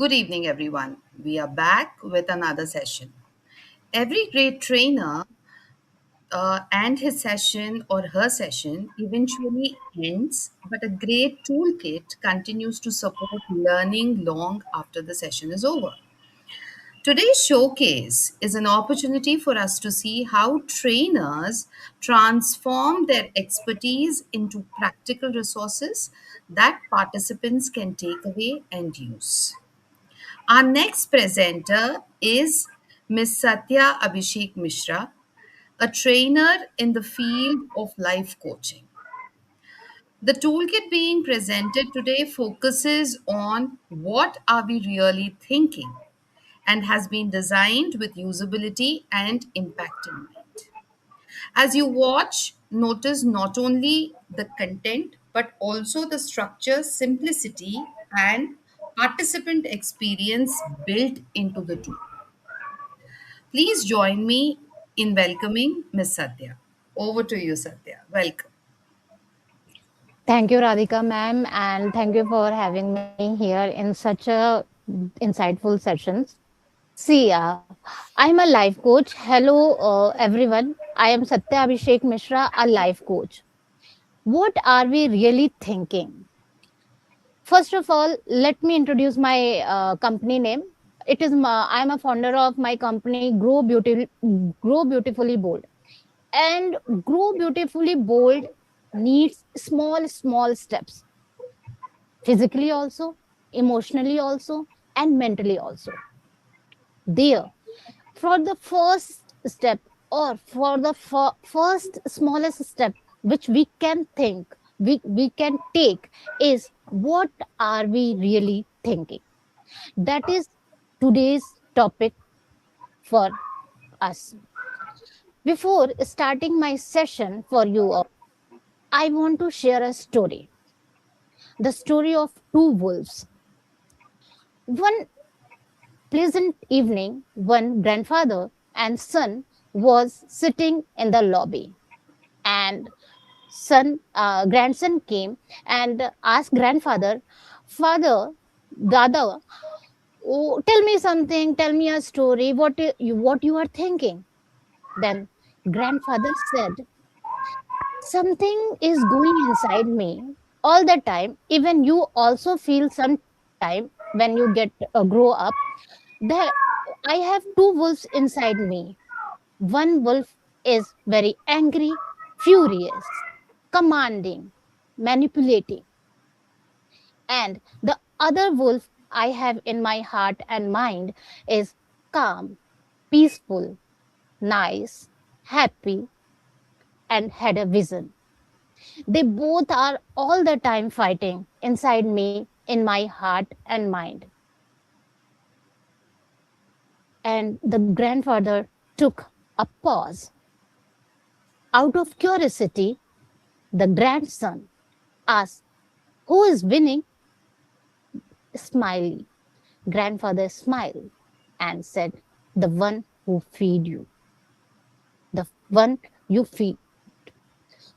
Good evening, everyone. We are back with another session. Every great trainer and his session or her session eventually ends, but a great toolkit continues to support learning long after the session is over. Today's showcase is an opportunity for us to see how trainers transform their expertise into practical resources that participants can take away and use. Our next presenter is Ms. Sattyah Abhisheek Mishra, a trainer in the field of life coaching. The toolkit being presented today focuses on what are we really thinking and has been designed with usability and impact in mind. As you watch, notice not only the content but also the structure, simplicity, and participant experience built into the tool. Please join me in welcoming Ms. Satya. Over to you, Satya. Welcome. Thank you, Radhika ma'am, and thank you for having me here in such a insightful sessions. See, I'm a life coach. Hello, everyone. I am Sattyah Abhisheek Mishra, a life coach. What are we really thinking? First of all, let me introduce my company name. I'm a founder of my company, Grow Beautifully Bold, and Grow Beautifully Bold needs small steps, physically also, emotionally also, and mentally also. There, for the first step or for the first smallest step which we can think, we can take is what are we really thinking? That is today's topic for us. Before starting my session for you all, I want to share a story. The story of two wolves. One pleasant evening, one grandfather and son was sitting in the lobby, and grandson came and asked grandfather, "Father, Dada, oh, tell me something. Tell me a story. What you are thinking?" Then grandfather said, "Something is going inside me all the time. Even you also feel some time when you get grow up. That I have two wolves inside me. One wolf is very angry, furious, commanding, manipulating, and the other wolf I have in my heart and mind is calm, peaceful, nice, happy, and had a vision. They both are all the time fighting inside me, in my heart and mind." And the grandfather took a pause. Out of curiosity, the grandson asked, "Who is winning?" Smiley. Grandfather smiled and said, "The one who feed you. The one you feed."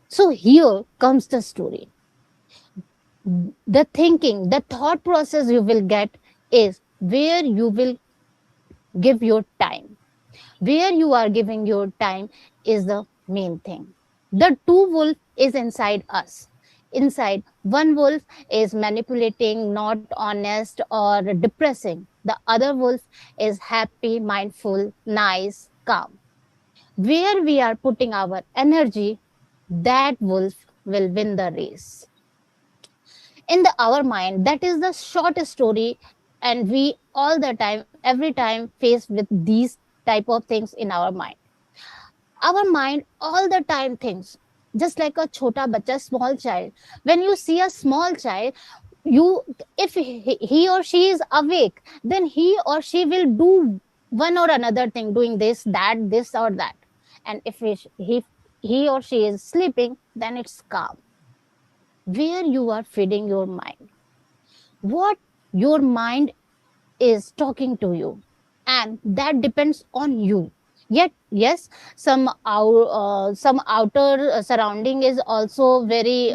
So here comes the story. The thinking, the thought process you will get is where you will give your time. Where you are giving your time is the main thing. The two wolf is inside us. Inside, one wolf is manipulating, not honest, or depressing. The other wolf is happy, mindful, nice, calm. Where we are putting our energy, that wolf will win the race. In our mind, that is the short story, and we all the time, every time face with these type of things in our mind. Our mind all the time thinks just like a chota bacha, small child. When you see a small child, you if he or she is awake, then he or she will do one or another thing, doing this or that. And if he or she is sleeping, then it's calm. Where you are feeding your mind, what your mind is talking to you, and that depends on you. Yet yes, some outer surrounding is also very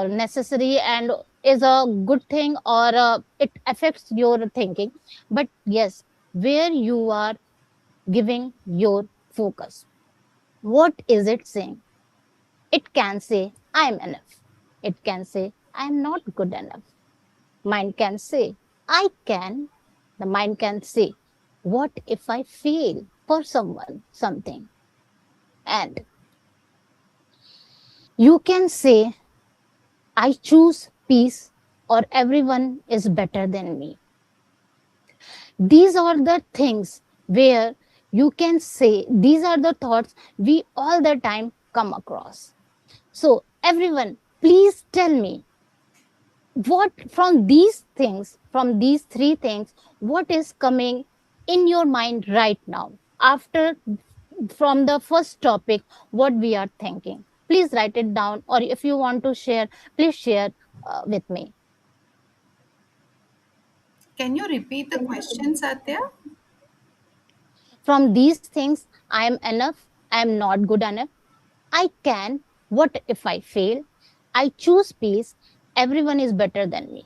necessary and is a good thing, or it affects your thinking. But yes, where you are giving your focus, what is it saying? It can say, I'm enough. It can say, I'm not good enough. Mind can say, I can. The mind can say, what if I fail for someone, something? And you can say, I choose peace, or everyone is better than me. These are the things where you can say, these are the thoughts we all the time come across. So, everyone, please tell me, what from these things, from these three things, what is coming in your mind right now after, from the first topic, what we are thinking? Please write it down, or if you want to share, please share with me. Can you repeat the question, Satya? From these things, I am enough, I am not good enough, I can, what if I fail, I choose peace, everyone is better than me.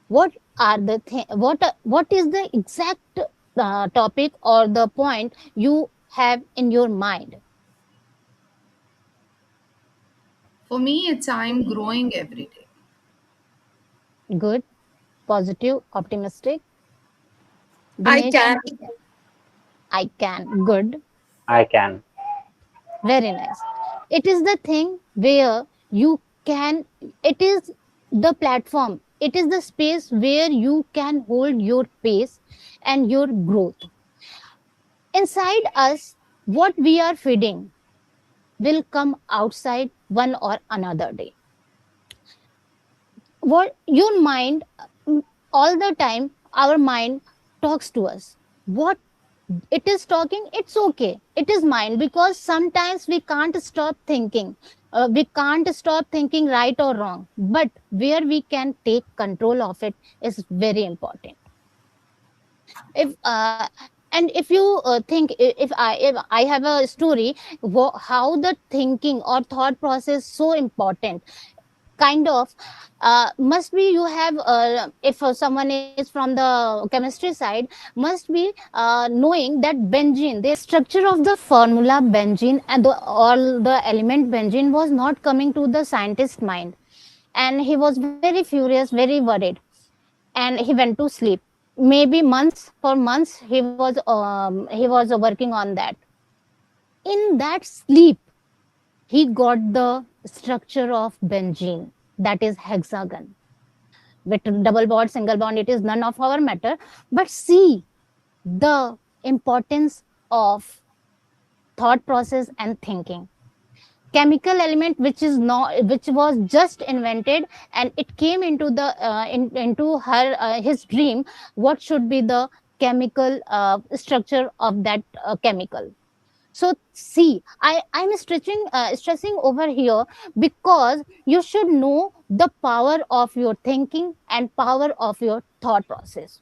What are the what is the exact topic or the point you have in your mind? For me, it's I'm growing every day. Good, positive, optimistic. I Dinesh, can. I can. Good, I can. very nice. It is the thing where you can, it is the platform, it is the space where you can hold your pace and your growth. Inside us, what we are feeding will come outside one or another day. What your mind, mm, all the time, our mind talks to us. What it is talking, it's okay, it is mind, because sometimes we can't stop thinking. We can't stop thinking right or wrong, but where we can take control of it is very important. If and if you think, if I have a story, how the thinking or thought process so important, kind of, must be you have, if someone is from the chemistry side, must be knowing that benzene, the structure of the formula benzene and all the element benzene was not coming to the scientist mind, and he was very furious, very worried, and he went to sleep. Maybe months, for months he was working on that. In that sleep, he got the structure of benzene, that is hexagon, with double bond, single bond, it is none of our matter. But see the importance of thought process and thinking. Chemical element which is not, which was just invented, and it came into the into her his dream, what should be the chemical structure of that chemical. So see, I'm stressing over here, because you should know the power of your thinking and power of your thought process.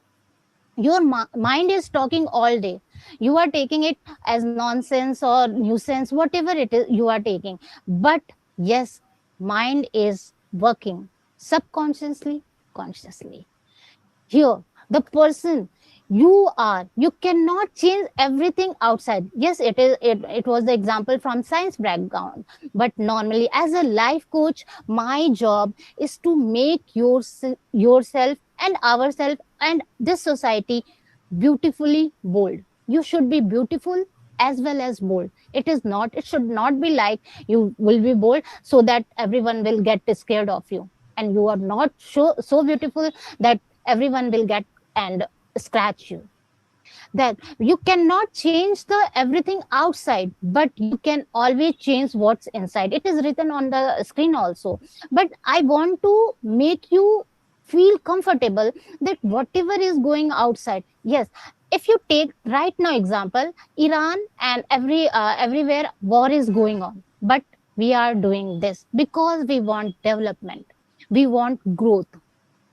Your mind is talking all day, you are taking it as nonsense or nuisance, whatever it is you are taking. But yes, mind is working subconsciously, consciously. Here, the person you are, you cannot change everything outside. Yes, it was the example from science background, but normally as a life coach, my job is to make yourself and ourselves and this society beautifully bold. You should be beautiful as well as bold. It is not, it should not be like you will be bold so that everyone will get scared of you, and you are not so beautiful that everyone will get and scratch you. That you cannot change the everything outside, but you can always change what's inside. It is written on the screen also, but I want to make you feel comfortable that whatever is going outside, yes, if you take right now example, Iran and everywhere war is going on, but we are doing this because we want development, we want growth.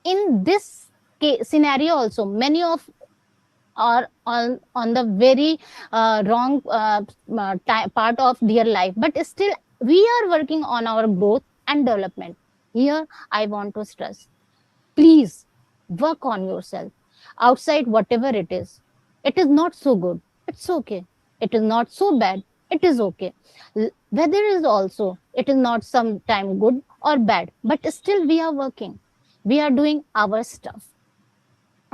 In this scenario also, many of are on the very wrong part of their life, but still we are working on our growth and development. Here, I want to stress, please work on yourself. Outside, whatever it is not so good. It's okay. It is not so bad. It is okay. Weather is also, it is not sometime good or bad, but still we are working. We are doing our stuff.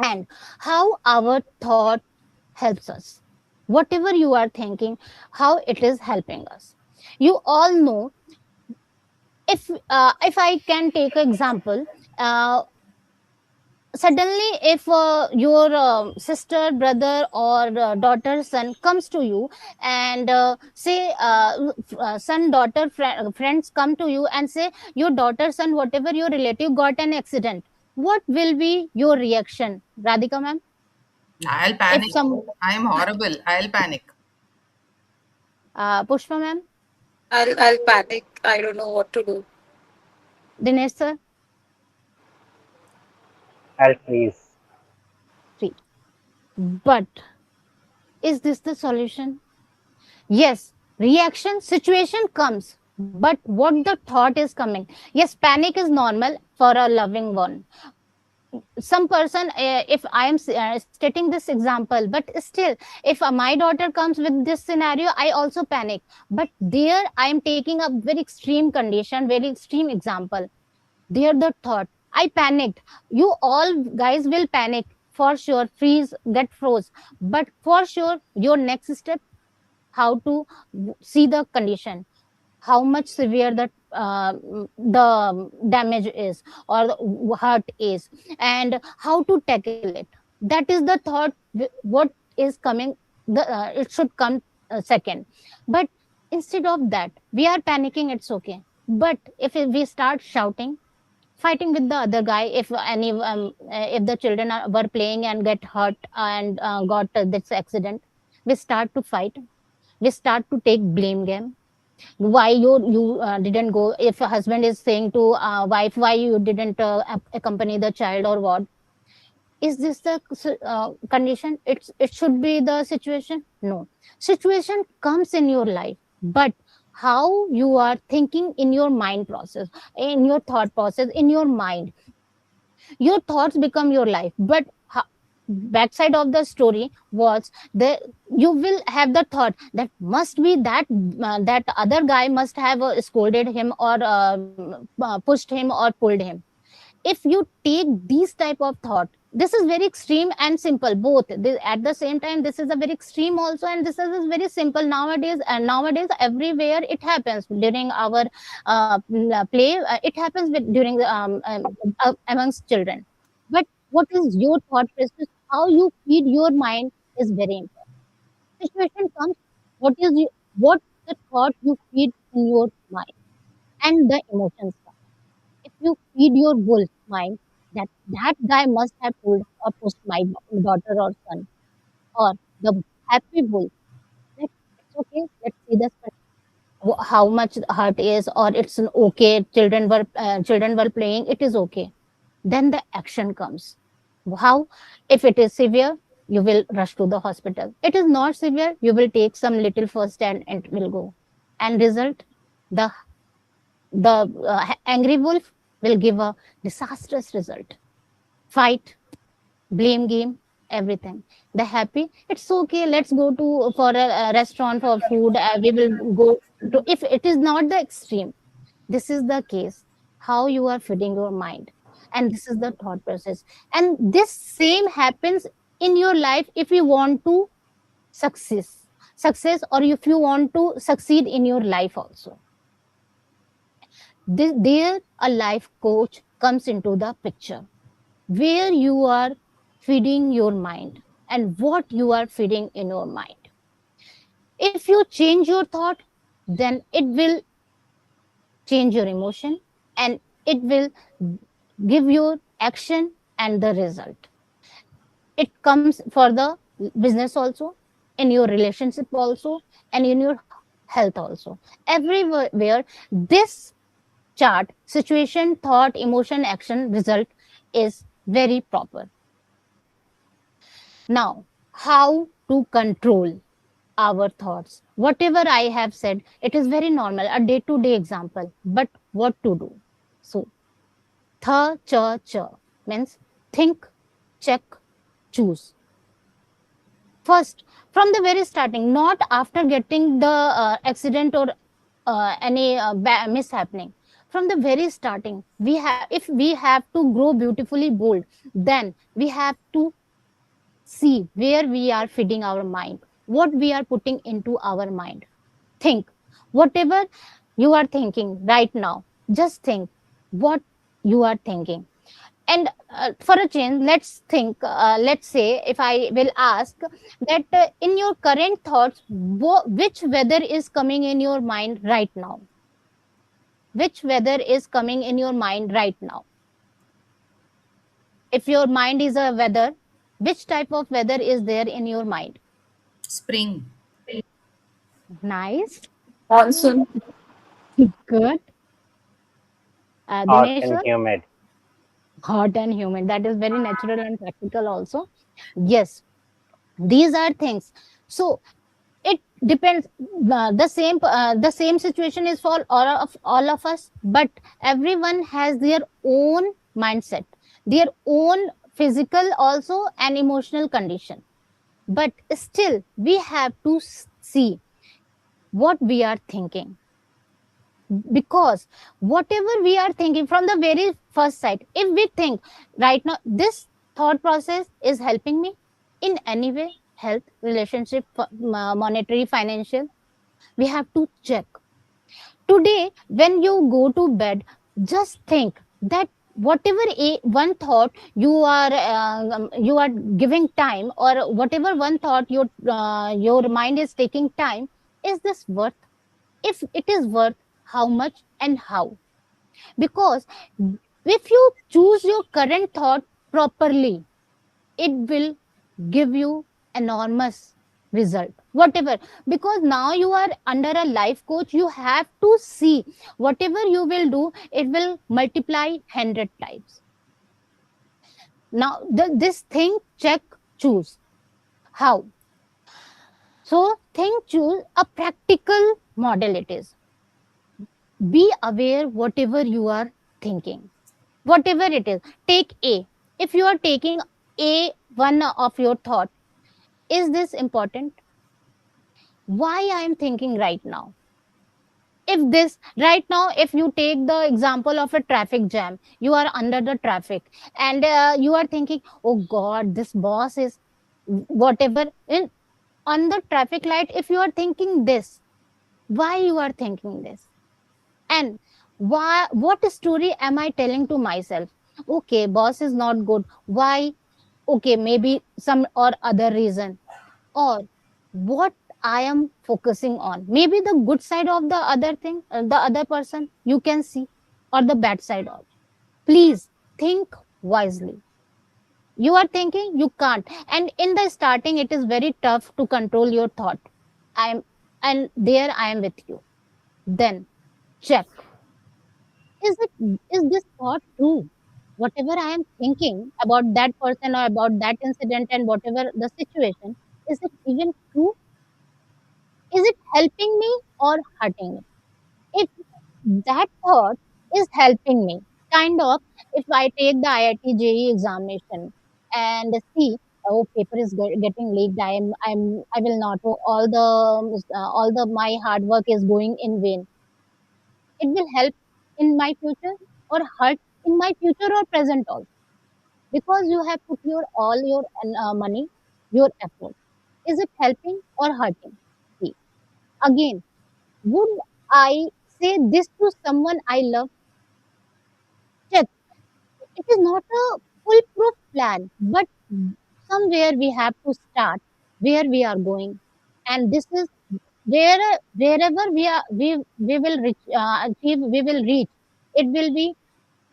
And how our thought helps us. Whatever you are thinking, how it is helping us. You all know, if I can take an example, uh, suddenly if your sister, brother, or daughter, son comes to you and say son, daughter, friends come to you and say your daughter, son, whatever, your relative got an accident, what will be your reaction, Radhika ma'am? I'll If panic. some I'm horrible. I'll panic. Pushpa ma'am, I'll panic. I don't know what to do. Dinesh sir, I'll freeze. three. But is this the solution? Yes, reaction situation comes, but what the thought is coming. Yes, panic is normal for a loving one. Some person, if I am stating this example, but still, if my daughter comes with this scenario, I also panic. But there, I am taking a very extreme condition, very extreme example. There, the thought, I panicked. You all guys will panic for sure, freeze, get froze. But for sure, your next step, how to see the condition, how much severe the damage is or the hurt is, and how to tackle it. That is the thought. What is coming, it should come second. But instead of that, we are panicking, it's okay. But if we start shouting, fighting with the other guy, if the children were playing and get hurt and got this accident, we start to fight, we start to take blame game. Why you didn't go? If a husband is saying to wife, why you didn't accompany the child, or what? Is this the condition? It should be the situation. No, situation comes in your life, but how you are thinking in your mind process, in your thought process, in your mind, your thoughts become your life. But backside of the story was the, you will have the thought that must be that that other guy must have scolded him or pushed him or pulled him. If you take these type of thought, this is very extreme and simple both. At the same time, this is a very extreme also, and this is very simple nowadays. And nowadays everywhere it happens during our play, it happens during amongst children. But what is your thought process, how you feed your mind, is very important. Situation comes, what the thought you feed in your mind, and the emotions come. If you feed your wolf mind that that guy must have pulled or pushed my daughter or son, or the happy wolf that it's okay, let's see this how much hurt is, or it's an okay, children were playing, it is okay. Then the action comes. How? If it is severe, you will rush to the hospital. It is not severe, you will take some little first and it will go. And result, the angry wolf will give a disastrous result. Fight, blame game, everything. The happy, it's okay, let's go to for a restaurant for food. We will go to, if it is not the extreme. This is the case, how you are feeding your mind. And this is the thought process. And this same happens in your life if you want to success, or if you want to succeed in your life also. There a life coach comes into the picture, where you are feeding your mind and what you are feeding in your mind. If you change your thought, then it will change your emotion, and it will give your action and the result. It comes for the business also, in your relationship also, and in your health also. Everywhere, this chart, situation, thought, emotion, action, result, is very proper. Now, how to control our thoughts? Whatever I have said, it is very normal, a day to day example. But what to do? So, Ch, means think, check, choose. First, from the very starting, not after getting the accident or any mishappening. From the very starting, if we have to grow beautifully bold, then we have to see where we are feeding our mind, what we are putting into our mind. Think whatever you are thinking right now, just think what you are thinking. And for a change, let's think, let's say, if I will ask that in your current thoughts, which weather is coming in your mind right now? Which weather is coming in your mind right now? If your mind is a weather, which type of weather is there in your mind? Spring. Nice. Monsoon. Good. Hot Dinesh, and sir? humid. Hot and humid. That is very natural and practical also. Yes, these are things. So it depends. The same situation is for all of us, but everyone has their own mindset, their own physical also and emotional condition. But still, we have to see what we are thinking, because whatever we are thinking from the very first sight, if we think right now this thought process is helping me in any way, health, relationship, monetary, financial, we have to check. Today when you go to bed, just think that whatever one thought you are giving time, or whatever one thought your mind is taking time, is this worth? If it is worth, how much and how? Because if you choose your current thought properly, it will give you enormous result, whatever. Because now you are under a life coach, you have to see whatever you will do, it will multiply 100 times. Now this thing, check, choose. How? So think, choose a practical model. It is, be aware whatever you are thinking, whatever it is. Take a, if you are taking a one of your thought, is this important? Why I am thinking right now? If this right now, if you take the example of a traffic jam, you are under the traffic, and you are thinking, oh god, this boss is whatever in on the traffic light. If you are thinking this, why you are thinking this? And why, what story am I telling to myself? Okay, boss is not good. Why? Okay, maybe some or other reason. Or what I am focusing on, maybe the good side of the other thing, the other person you can see, or the bad side of. Please think wisely. You are thinking, you can't, and in the starting it is very tough to control your thought. I am, and there I am with you. Then check, is it, is this thought true? Whatever I am thinking about that person or about that incident and whatever the situation, is it even true? Is it helping me or hurting me? If that thought is helping me, kind of, if I take the IIT JEE examination and see, oh, paper is getting leaked, I will not, oh, all the my hard work is going in vain. It will help in my future or hurt in my future or present also, because you have put your all your money, your effort. Is it helping or hurting? See, again, would I say this to someone I love? Check. It is not a foolproof plan, but somewhere we have to start where we are going, and this is where, wherever we will reach, achieve, we will reach. It will be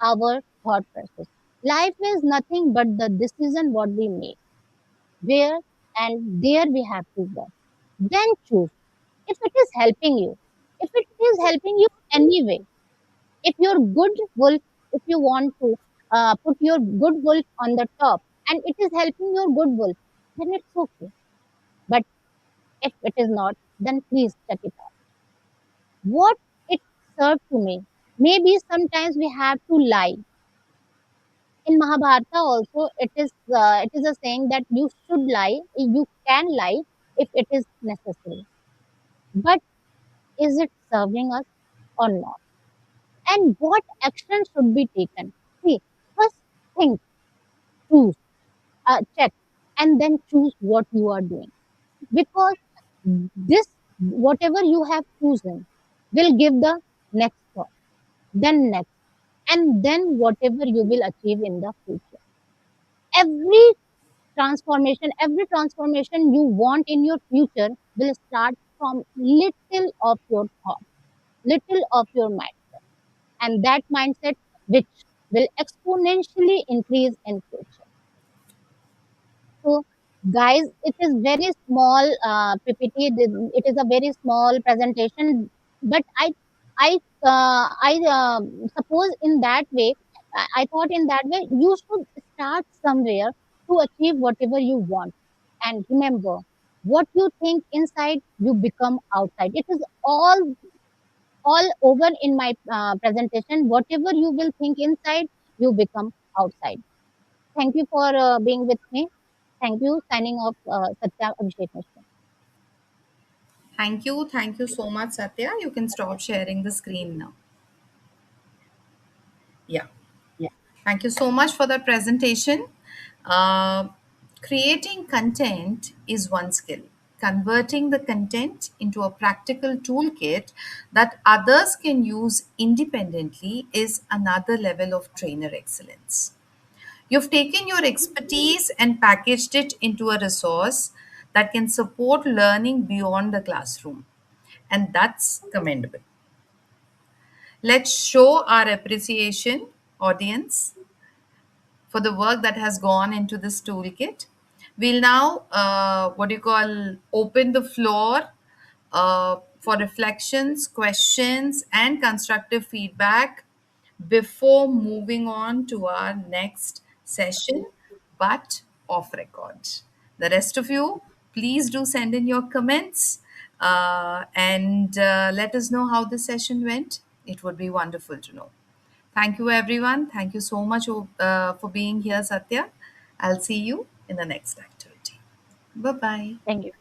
our thought process. Life is nothing but the decision what we make. Where and there we have to work. Then choose. If it is helping you, if it is helping you anyway, if your good wolf, if you want to put your good wolf on the top and it is helping your good wolf, then it's okay. But if it is not, then please check it out. What it served to me. Maybe sometimes we have to lie. in Mahabharata also, it is a saying that you should lie, you can lie if it is necessary. But is it serving us or not? And what action should be taken? See, first think, choose, check, and then choose what you are doing. Because this, whatever you have chosen, will give the next thought, then next, and then whatever you will achieve in the future. Every every transformation you want in your future will start from little of your thought, little of your mind, and that mindset which will exponentially increase in future. So, guys, it is very small PPT. It is a very small presentation, but I suppose in that way, I thought in that way you should start somewhere to achieve whatever you want. And remember, what you think inside, you become outside. It is all over in my presentation. Whatever you will think inside, you become outside. Thank you for being with me. Thank you. Signing off, Satya Abhishek Mishra. Thank you. Thank you so much, Satya. You can stop sharing the screen now. Yeah. Thank you so much for that presentation. Uh, Creating content is one skill. Converting the content into a practical toolkit that others can use independently is another level of trainer excellence. You've taken your expertise and packaged it into a resource that can support learning beyond the classroom. And that's commendable. Let's show our appreciation, audience, for the work that has gone into this toolkit. We'll now, what do you call, open the floor for reflections, questions, and constructive feedback before moving on to our next session, but off record. The rest of you, please do send in your comments and let us know how the session went. It would be wonderful to know. Thank you, everyone. Thank you so much for being here, Satya. I'll see you in the next activity. Bye bye. Thank you.